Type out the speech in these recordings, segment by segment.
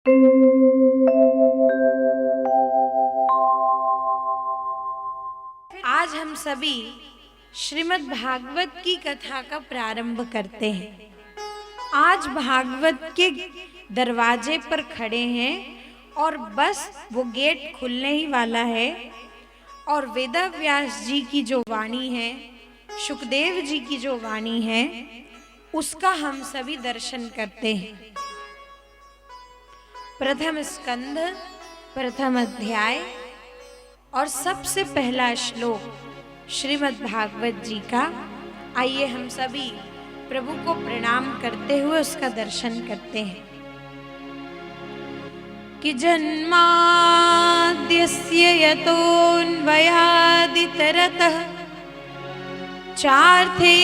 आज हम सभी श्रीमद् भागवत की कथा का प्रारंभ करते हैं। आज भागवत के दरवाजे पर खड़े हैं और बस वो गेट खुलने ही वाला है और वेदव्यास जी की जो वाणी है, शुकदेव जी की जो वाणी है, उसका हम सभी दर्शन करते हैं। प्रथम स्कंध, प्रथम अध्याय और सबसे पहला श्लोक श्रीमद् भागवत जी का। आइए हम सभी प्रभु को प्रणाम करते हुए उसका दर्शन करते हैं। कि जन्माद्यस्य यतोऽन्वयादितरतः चार्थे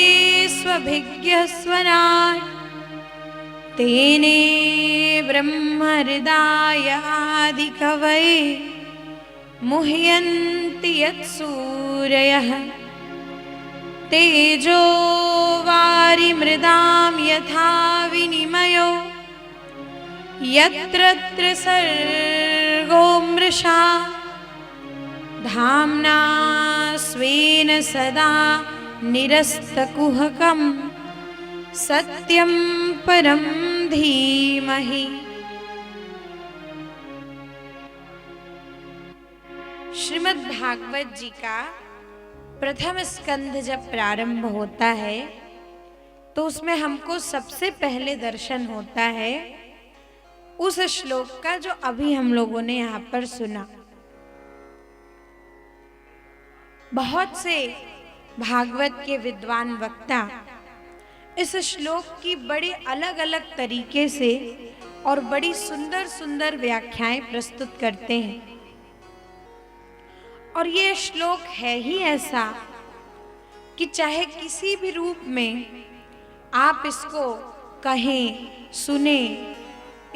स्वभिज्ञस्वराट् तेने ब्रह्महृदाय आदिकवये मुह्यन्ति यत्सूरयः तेजो वारिमृदां यथा विनिमयो यत्र त्रिसर्गो मृषा धाम्ना स्वेन सदा निरस्तकुहकं सत्यं परं धीमहि। श्रीमद् भागवत जी का प्रथम स्कंध जब प्रारंभ होता है तो उसमें हमको सबसे पहले दर्शन होता है उस श्लोक का जो अभी हम लोगों ने यहाँ पर सुना। बहुत से भागवत के विद्वान वक्ता इस श्लोक की बड़ी अलग अलग तरीके से और बड़ी सुंदर सुंदर व्याख्याएं प्रस्तुत करते हैं। और ये श्लोक है ही ऐसा कि चाहे किसी भी रूप में आप इसको कहें, सुने,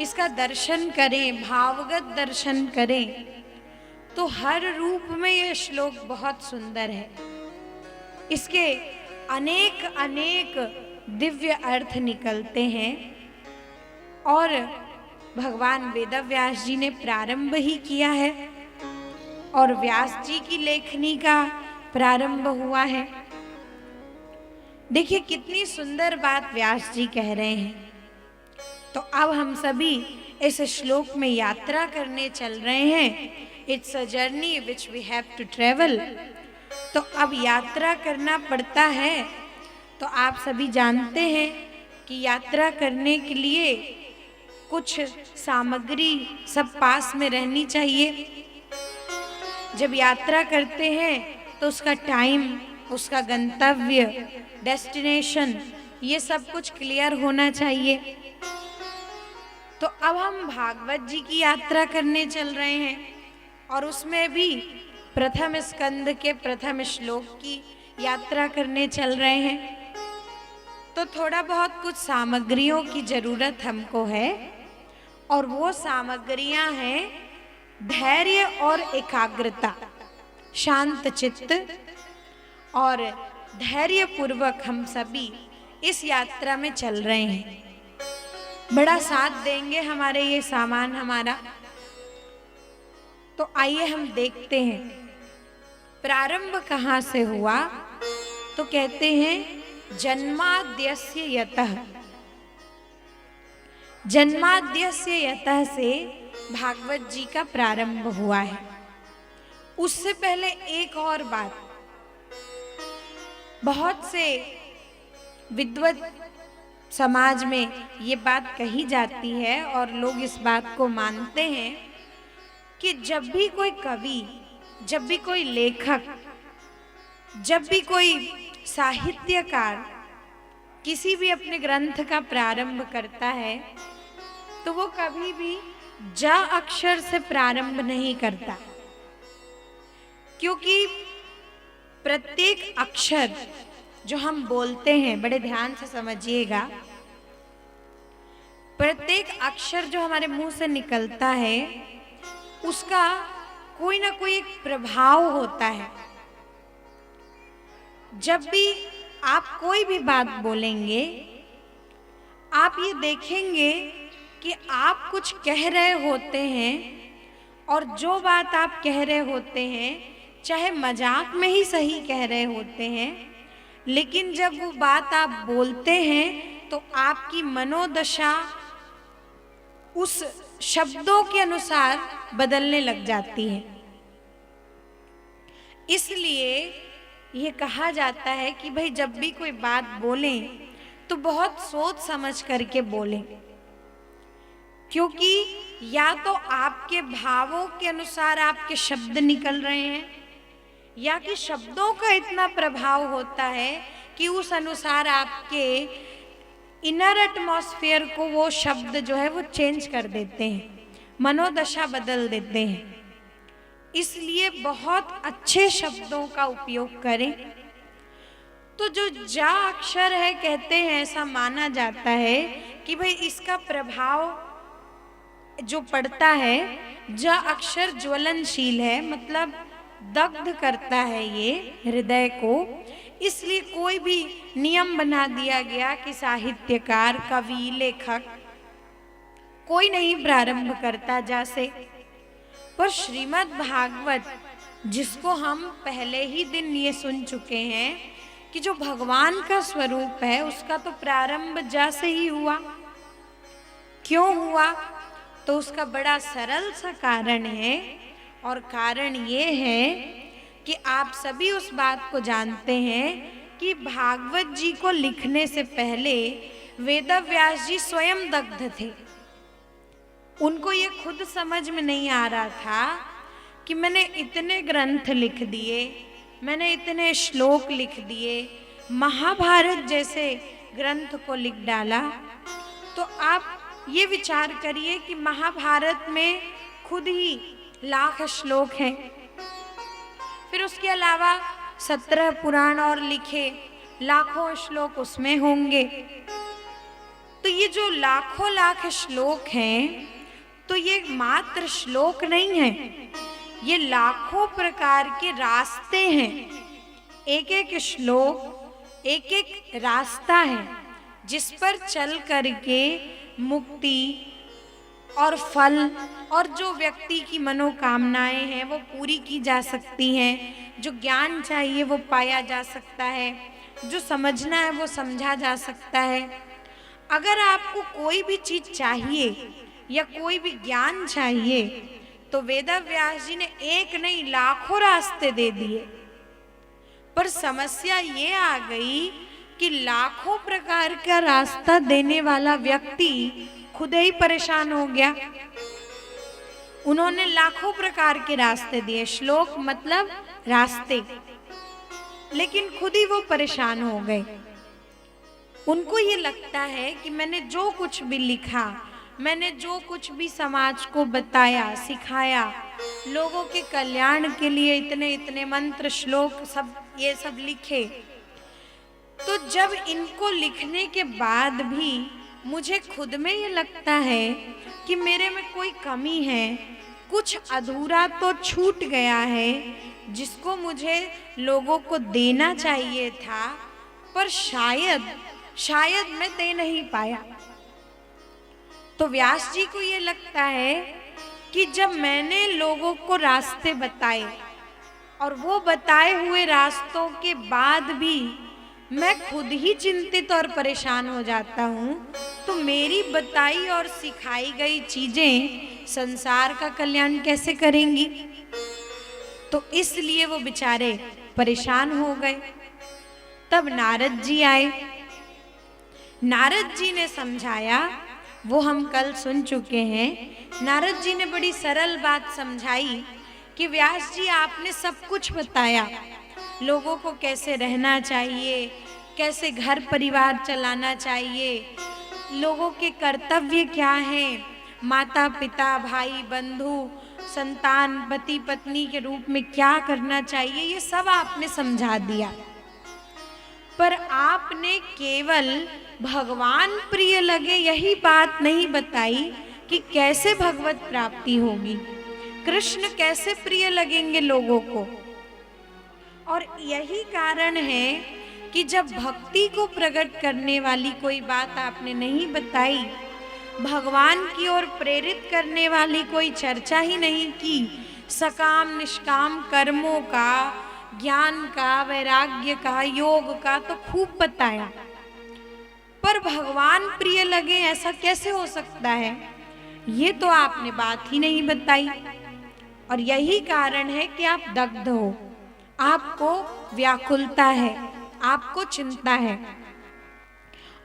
इसका दर्शन करें, भावगत दर्शन करें, तो हर रूप में ये श्लोक बहुत सुंदर है। इसके अनेक अनेक दिव्य अर्थ निकलते हैं और भगवान वेदव्यास जी ने प्रारंभ ही किया है और व्यास जी की लेखनी का प्रारंभ हुआ है। देखिए कितनी सुंदर बात व्यास जी कह रहे हैं। तो अब हम सभी इस श्लोक में यात्रा करने चल रहे हैं। It's a journey which we have to travel. तो अब यात्रा करना पड़ता है। तो आप सभी जानते हैं कि यात्रा करने के लिए कुछ सामग्री सब पास में रहनी चाहिए। जब यात्रा करते हैं तो उसका टाइम, उसका गंतव्य, डेस्टिनेशन, ये सब कुछ क्लियर होना चाहिए। तो अब हम भागवत जी की यात्रा करने चल रहे हैं और उसमें भी प्रथम स्कंद के प्रथम श्लोक की यात्रा करने चल रहे हैं। तो थोड़ा बहुत कुछ सामग्रियों की जरूरत हमको है और वो सामग्रियां हैं धैर्य और एकाग्रता, शांत चित्त और धैर्य पूर्वक हम सभी इस यात्रा में चल रहे हैं। बड़ा साथ देंगे हमारे ये सामान हमारा। तो आइए हम देखते हैं प्रारंभ कहाँ से हुआ। तो कहते हैं जन्माद्यस्य यतः। जन्माद्यस्य यतः से भागवत जी का प्रारंभ हुआ है। उससे पहले एक और बात, बहुत से विद्वत समाज में ये बात कही जाती है और लोग इस बात को मानते हैं कि जब भी कोई कवि, जब भी कोई लेखक, जब भी कोई साहित्यकार किसी भी अपने ग्रंथ का प्रारंभ करता है तो वो कभी भी ज अक्षर से प्रारंभ नहीं करता, क्योंकि प्रत्येक अक्षर जो हम बोलते हैं, बड़े ध्यान से समझिएगा, प्रत्येक अक्षर जो हमारे मुंह से निकलता है उसका कोई ना कोई एक प्रभाव होता है। जब भी आप कोई भी बात बोलेंगे, आप ये देखेंगे कि आप कुछ कह रहे होते हैं और जो बात आप कह रहे होते हैं चाहे मजाक में ही सही कह रहे होते हैं, लेकिन जब वो बात आप बोलते हैं तो आपकी मनोदशा उस शब्दों के अनुसार बदलने लग जाती है। इसलिए ये कहा जाता है कि भाई जब भी कोई बात बोलें तो बहुत सोच समझ करके बोलें, क्योंकि या तो आपके भावों के अनुसार आपके शब्द निकल रहे हैं या कि शब्दों का इतना प्रभाव होता है कि उस अनुसार आपके इनर एटमॉस्फेयर को वो शब्द जो है वो चेंज कर देते हैं, मनोदशा बदल देते हैं। इसलिए बहुत अच्छे शब्दों का उपयोग करें। तो जो जा अक्षर है, कहते हैं ऐसा माना जाता है कि भाई इसका प्रभाव जो पड़ता है, जा अक्षर ज्वलनशील है, मतलब दग्ध करता है ये हृदय को। इसलिए कोई भी नियम बना दिया गया कि साहित्यकार, कवि, लेखक कोई नहीं प्रारंभ करता जा से। पर श्रीमद् भागवत, जिसको हम पहले ही दिन ये सुन चुके हैं कि जो भगवान का स्वरूप है उसका तो प्रारंभ जा से ही हुआ। क्यों हुआ? तो उसका बड़ा सरल सा कारण है, और कारण ये है कि आप सभी उस बात को जानते हैं कि भागवत जी को लिखने से पहले वेदव्यास जी स्वयं दग्ध थे। उनको ये खुद समझ में नहीं आ रहा था कि मैंने इतने ग्रंथ लिख दिए, मैंने इतने श्लोक लिख दिए, महाभारत जैसे ग्रंथ को लिख डाला। तो आप ये विचार करिए कि महाभारत में खुद ही लाख श्लोक हैं, फिर उसके अलावा 17 पुराण और लिखे, लाखों श्लोक उसमें होंगे। तो ये जो लाखों लाख श्लोक हैं, तो ये मात्र श्लोक नहीं है, ये लाखों प्रकार के रास्ते हैं। एक एक श्लोक एक एक रास्ता है जिस पर चल करके मुक्ति और फल और जो व्यक्ति की मनोकामनाएं हैं वो पूरी की जा सकती हैं, जो ज्ञान चाहिए वो पाया जा सकता है, जो समझना है वो समझा जा सकता है। अगर आपको कोई भी चीज चाहिए या कोई भी ज्ञान चाहिए तो वेदव्यास जी ने एक नहीं लाखों रास्ते दे दिए। पर समस्या ये आ गई कि लाखों प्रकार का रास्ता देने वाला व्यक्ति खुद ही परेशान हो गया। उन्होंने लाखों प्रकार के रास्ते दिए, श्लोक मतलब रास्ते, लेकिन खुद ही वो परेशान हो गए। उनको ये लगता है कि मैंने जो कुछ भी लिखा, मैंने जो कुछ भी समाज को बताया, सिखाया, लोगों के कल्याण के लिए इतने इतने मंत्र, श्लोक, सब ये सब लिखे, तो जब इनको लिखने के बाद भी मुझे खुद में ये लगता है कि मेरे में कोई कमी है, कुछ अधूरा तो छूट गया है जिसको मुझे लोगों को देना चाहिए था, पर शायद मैं दे नहीं पाया। तो व्यास जी को ये लगता है कि जब मैंने लोगों को रास्ते बताए और वो बताए हुए रास्तों के बाद भी मैं खुद ही चिंतित और परेशान हो जाता हूँ, तो मेरी बताई और सिखाई गई चीजें संसार का कल्याण कैसे करेंगी? तो इसलिए वो बेचारे परेशान हो गए। तब नारद जी आए। नारद जी ने समझाया, वो हम कल सुन चुके हैं। नारद जी ने बड़ी सरल बात समझाई कि व्यास जी आपने सब कुछ बताया, लोगों को कैसे रहना चाहिए, कैसे घर परिवार चलाना चाहिए, लोगों के कर्तव्य क्या हैं, माता पिता, भाई बंधु, संतान, पति पत्नी के रूप में क्या करना चाहिए, ये सब आपने समझा दिया। पर आपने केवल भगवान प्रिय लगे यही बात नहीं बताई कि कैसे भगवत प्राप्ति होगी, कृष्ण कैसे प्रिय लगेंगे लोगों को। और यही कारण है कि जब भक्ति को प्रकट करने वाली कोई बात आपने नहीं बताई भगवान की ओर प्रेरित करने वाली कोई चर्चा ही नहीं की। सकाम निष्काम कर्मों का, ज्ञान का, वैराग्य का, योग का तो खूब बताया, पर भगवान प्रिय लगे ऐसा कैसे हो सकता है, ये तो आपने बात ही नहीं बताई। और यही कारण है कि आप दग्ध हो, आपको व्याकुलता है, आपको चिंता है।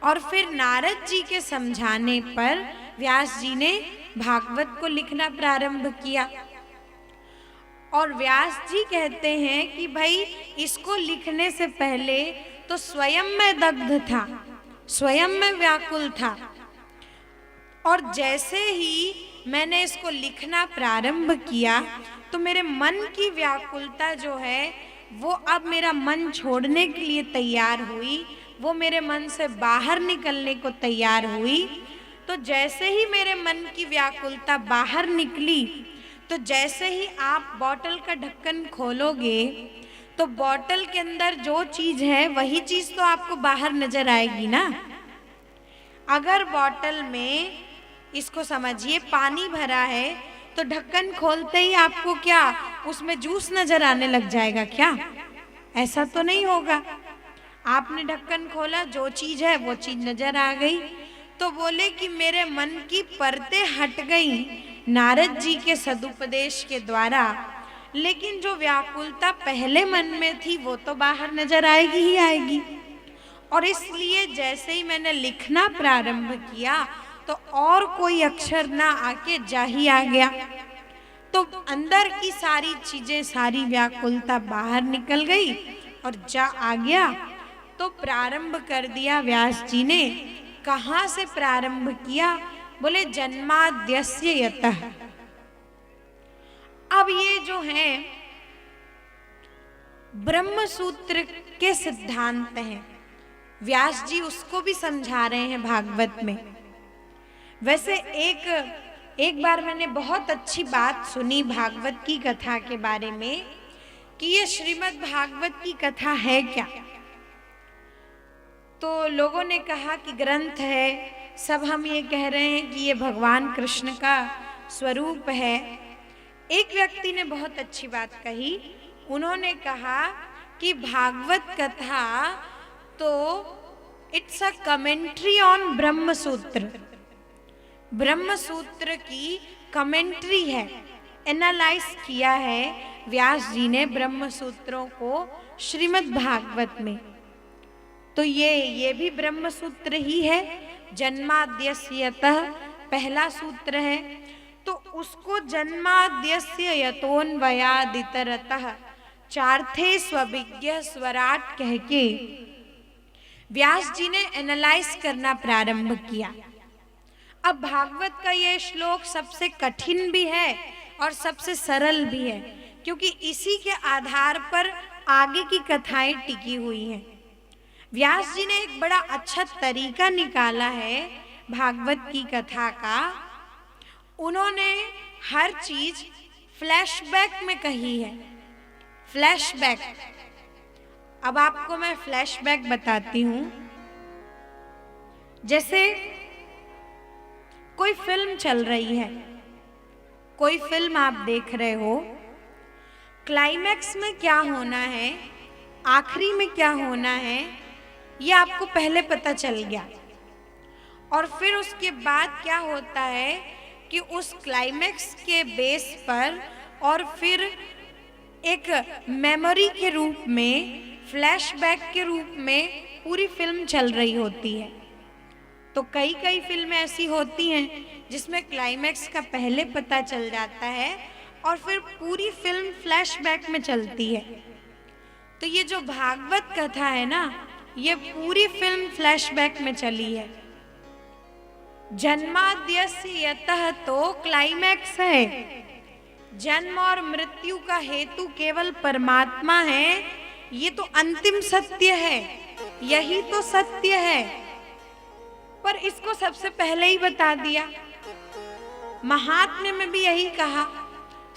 और फिर नारद जी के समझाने पर व्यास जी ने भागवत को लिखना प्रारंभ किया। और व्यास जी कहते हैं कि भाई इसको लिखने से पहले तो स्वयं मैं दग्ध था, स्वयं मैं व्याकुल था, और जैसे ही मैंने इसको लिखना प्रारंभ किया तो मेरे मन की व्याकुलता जो है वो अब मेरा मन छोड़ने के लिए तैयार हुई, वो मेरे मन से बाहर निकलने को तैयार हुई। तो जैसे ही मेरे मन की व्याकुलता बाहर निकली, तो जैसे ही आप बॉटल का ढक्कन खोलोगे तो बॉटल के अंदर जो चीज है वही चीज तो आपको बाहर नजर आएगी ना। अगर बॉटल में, इसको समझिए, पानी भरा है तो ढक्कन खोलते ही आपको क्या उसमें जूस नजर आने लग जाएगा क्या? ऐसा तो नहीं होगा। आपने ढक्कन खोला, जो चीज है वो चीज नजर आ गई। तो बोले कि मेरे मन की परतें हट गई नारद जी के सदुपदेश के द्वारा, लेकिन जो व्याकुलता पहले मन में थी वो तो बाहर नजर आएगी ही आएगी। और इसलिए जैसे ही मैंने लिखना प्रारंभ किया तो और कोई अक्षर ना आके जा ही आ गया, तो अंदर की सारी चीजें, सारी व्याकुलता बाहर निकल गई और जा आ गया। तो प्रारंभ कर दिया व्यास जी ने। कहाँ से प्रारंभ किया? बोले जन्माद्यस्य यतः। अब ये जो है ब्रह्म सूत्र के सिद्धांत हैं, व्यास जी उसको भी समझा रहे हैं भागवत में। वैसे एक बार मैंने बहुत अच्छी बात सुनी भागवत की कथा के बारे में कि ये श्रीमद् भागवत की कथा है क्या। तो लोगों ने कहा कि ग्रंथ है, सब हम ये कह रहे हैं कि ये भगवान कृष्ण का स्वरूप है। एक व्यक्ति ने बहुत अच्छी बात कही, उन्होंने कहा कि भागवत कथा तो इट्स अ कमेंट्री ऑन ब्रह्म सूत्र, ब्रह्म सूत्र की कमेंट्री है, एनालाइज किया है व्यास जी ने ब्रह्म सूत्रों को श्रीमद् भागवत में। तो ये भी ब्रह्म सूत्र ही है, जन्माद्यस्य यतः पहला सूत्र है। तो उसको जन्माद्यस्य यतोन्वयादितरतः चार्थे स्वविज्ञ स्वराट कह के व्यास जी ने एनालाइज करना प्रारंभ किया। अब भागवत का ये श्लोक सबसे कठिन भी है और सबसे सरल भी है, क्योंकि इसी के आधार पर आगे की कथाएं टिकी हुई हैं। व्यास जी ने एक बड़ा अच्छा तरीका निकाला है भागवत की कथा का। उन्होंने हर चीज फ्लैशबैक में कही है। फ्लैशबैक, अब आपको मैं फ्लैशबैक बताती हूं। जैसे कोई फिल्म चल रही है, कोई फिल्म आप देख रहे हो, क्लाइमैक्स में क्या होना है, आखिरी में क्या होना है, ये आपको पहले पता चल गया। और फिर उसके बाद क्या होता है कि उस क्लाइमैक्स के बेस पर और फिर एक मेमोरी के रूप में, फ्लैशबैक के रूप में पूरी फिल्म चल रही होती है। तो कई कई फिल्में ऐसी होती हैं जिसमें क्लाइमैक्स का पहले पता चल जाता है और फिर पूरी फिल्म फ्लैशबैक में चलती है। तो ये जो भागवत कथा है ना, ये पूरी फिल्म फ्लैशबैक में चली है। जन्माद्यस्य यतः तो क्लाइमैक्स है, जन्म और मृत्यु का हेतु केवल परमात्मा है, ये तो अंतिम सत्य है, यही तो सत्य है। पर इसको सबसे पहले ही बता दिया। महात्म्य में भी यही कहा,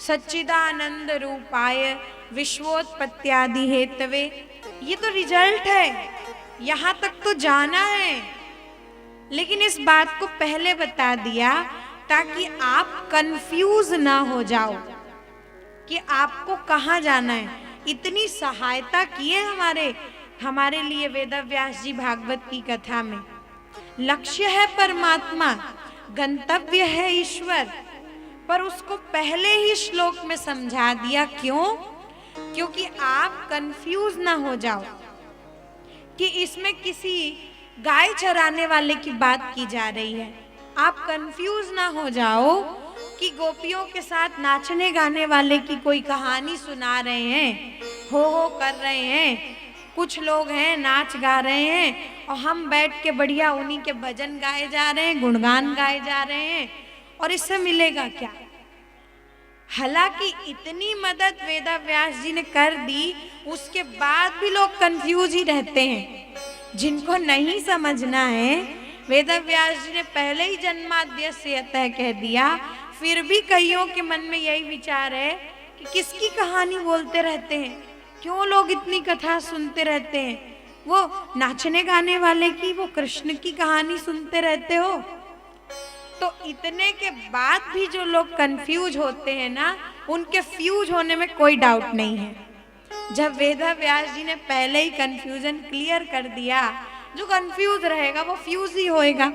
सच्चिदानंद रूपाय विश्वोत्पत्त्यादि हेतवे। ये तो रिजल्ट है, यहां तक तो जाना है। लेकिन इस बात को पहले बता दिया ताकि आप कंफ्यूज ना हो जाओ कि आपको कहाँ जाना है। इतनी सहायता की है हमारे लिए वेदव्यास जी भागवत की कथा में। लक्ष्य है परमात्मा, गंतव्य है ईश्वर, पर उसको पहले ही श्लोक में समझा दिया। क्यों? क्योंकि आप कंफ्यूज ना हो जाओ कि इसमें किसी गाय चराने वाले की बात की जा रही है। आप कंफ्यूज ना हो जाओ कि गोपियों के साथ नाचने गाने वाले की कोई कहानी सुना रहे हैं, हो कर रहे हैं, कुछ लोग हैं नाच गा रहे हैं और हम बैठ के बढ़िया उन्हीं के भजन गाए जा रहे हैं, गुणगान गाए जा रहे हैं, और इससे मिलेगा क्या? हालांकि इतनी मदद वेदव्यास जी ने कर दी, उसके बाद भी लोग कंफ्यूज ही रहते हैं। जिनको नहीं समझना है, वेदव्यास जी ने पहले ही जन्माद्यस्य यतः कह दिया, फिर भी कईयों के मन में यही विचार है कि किसकी कहानी बोलते रहते हैं, क्यों लोग इतनी कथा सुनते रहते हैं, वो नाचने गाने वाले की, वो कृष्ण की कहानी सुनते रहते हो। तो इतने के बाद भी जो लोग कंफ्यूज होते हैं ना, उनके फ्यूज होने में कोई डाउट नहीं है। जब वेदव्यास जी ने पहले ही कंफ्यूजन क्लियर कर दिया, जो कंफ्यूज रहेगा वो फ्यूज ही होएगा।